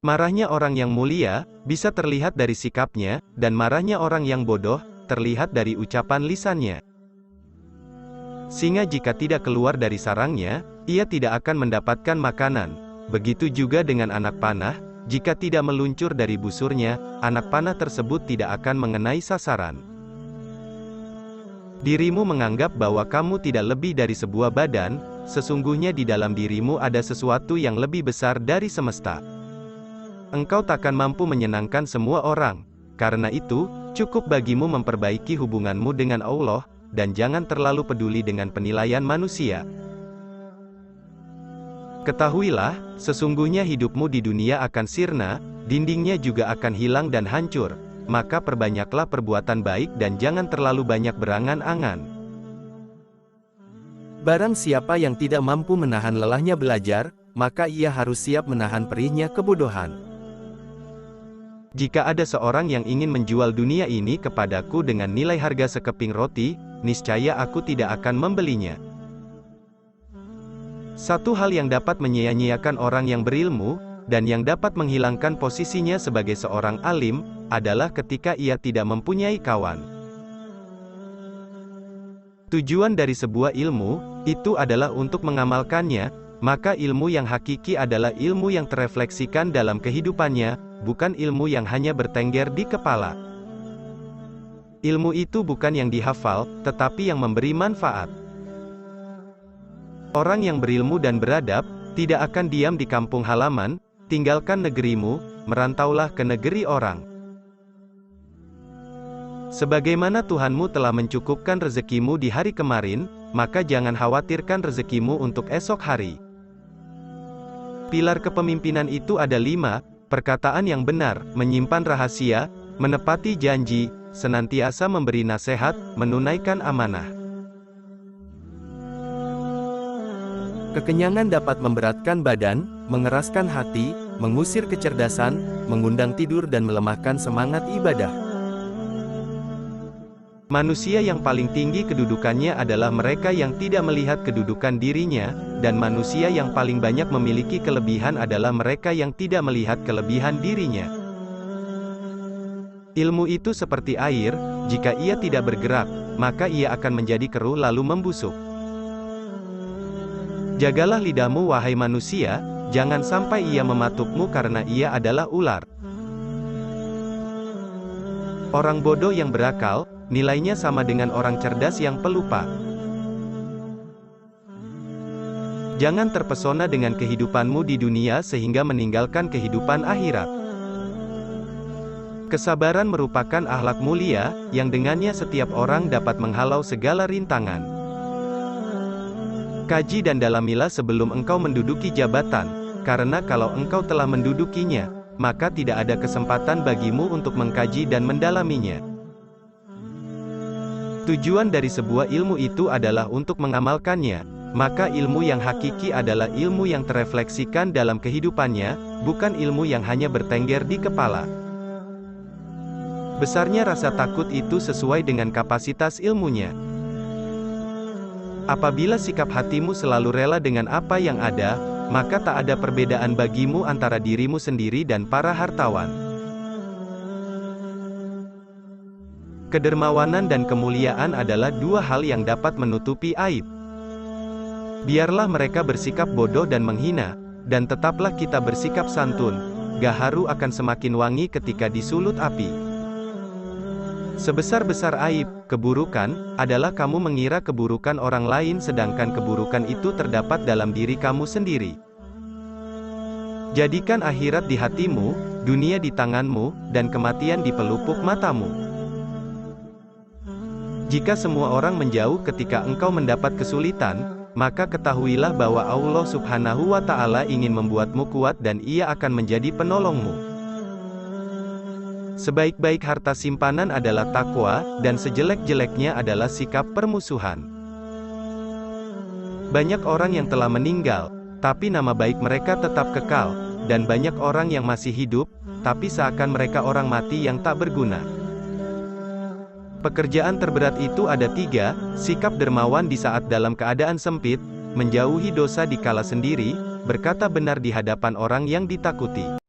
Marahnya orang yang mulia, bisa terlihat dari sikapnya, dan marahnya orang yang bodoh, terlihat dari ucapan lisannya. Singa jika tidak keluar dari sarangnya, ia tidak akan mendapatkan makanan. Begitu juga dengan anak panah, jika tidak meluncur dari busurnya, anak panah tersebut tidak akan mengenai sasaran. Dirimu menganggap bahwa kamu tidak lebih dari sebuah badan, sesungguhnya di dalam dirimu ada sesuatu yang lebih besar dari semesta. Engkau takkan mampu menyenangkan semua orang. Karena itu, cukup bagimu memperbaiki hubunganmu dengan Allah, dan jangan terlalu peduli dengan penilaian manusia. Ketahuilah, sesungguhnya hidupmu di dunia akan sirna, dindingnya juga akan hilang dan hancur, maka perbanyaklah perbuatan baik dan jangan terlalu banyak berangan-angan. Barang siapa yang tidak mampu menahan lelahnya belajar, maka ia harus siap menahan perihnya kebodohan. Jika ada seorang yang ingin menjual dunia ini kepadaku dengan nilai harga sekeping roti, niscaya aku tidak akan membelinya. Satu hal yang dapat menyia-nyiakan orang yang berilmu, dan yang dapat menghilangkan posisinya sebagai seorang alim, adalah ketika ia tidak mempunyai kawan. Tujuan dari sebuah ilmu, itu adalah untuk mengamalkannya, maka ilmu yang hakiki adalah ilmu yang terefleksikan dalam kehidupannya, bukan ilmu yang hanya bertengger di kepala. Ilmu itu bukan yang dihafal, tetapi yang memberi manfaat. Orang yang berilmu dan beradab, tidak akan diam di kampung halaman, tinggalkan negerimu, merantaulah ke negeri orang. Sebagaimana Tuhanmu telah mencukupkan rezekimu di hari kemarin, maka jangan khawatirkan rezekimu untuk esok hari. Pilar kepemimpinan itu ada 5, perkataan yang benar, menyimpan rahasia, menepati janji, senantiasa memberi nasihat, menunaikan amanah. Kekenyangan dapat memberatkan badan, mengeraskan hati, mengusir kecerdasan, mengundang tidur dan melemahkan semangat ibadah. Manusia yang paling tinggi kedudukannya adalah mereka yang tidak melihat kedudukan dirinya, dan manusia yang paling banyak memiliki kelebihan adalah mereka yang tidak melihat kelebihan dirinya. Ilmu itu seperti air, jika ia tidak bergerak, maka ia akan menjadi keruh lalu membusuk. Jagalah lidahmu wahai manusia, jangan sampai ia mematukmu karena ia adalah ular. Orang bodoh yang berakal, nilainya sama dengan orang cerdas yang pelupa. Jangan terpesona dengan kehidupanmu di dunia sehingga meninggalkan kehidupan akhirat. Kesabaran merupakan akhlak mulia, yang dengannya setiap orang dapat menghalau segala rintangan. Kaji dan dalamilah sebelum engkau menduduki jabatan, karena kalau engkau telah mendudukinya, maka tidak ada kesempatan bagimu untuk mengkaji dan mendalaminya. Tujuan dari sebuah ilmu itu adalah untuk mengamalkannya, maka ilmu yang hakiki adalah ilmu yang terefleksikan dalam kehidupannya, bukan ilmu yang hanya bertengger di kepala. Besarnya rasa takut itu sesuai dengan kapasitas ilmunya. Apabila sikap hatimu selalu rela dengan apa yang ada, maka tak ada perbedaan bagimu antara dirimu sendiri dan para hartawan. Kedermawanan dan kemuliaan adalah dua hal yang dapat menutupi aib. Biarlah mereka bersikap bodoh dan menghina, dan tetaplah kita bersikap santun, gaharu akan semakin wangi ketika disulut api. Sebesar-besar aib, keburukan, adalah kamu mengira keburukan orang lain sedangkan keburukan itu terdapat dalam diri kamu sendiri. Jadikan akhirat di hatimu, dunia di tanganmu, dan kematian di pelupuk matamu. Jika semua orang menjauh ketika engkau mendapat kesulitan, maka ketahuilah bahwa Allah Subhanahu wa Ta'ala ingin membuatmu kuat dan Ia akan menjadi penolongmu. Sebaik-baik harta simpanan adalah takwa, dan sejelek-jeleknya adalah sikap permusuhan. Banyak orang yang telah meninggal, tapi nama baik mereka tetap kekal, dan banyak orang yang masih hidup, tapi seakan mereka orang mati yang tak berguna. Pekerjaan terberat itu ada 3, sikap dermawan di saat dalam keadaan sempit, menjauhi dosa di kala sendiri, berkata benar di hadapan orang yang ditakuti.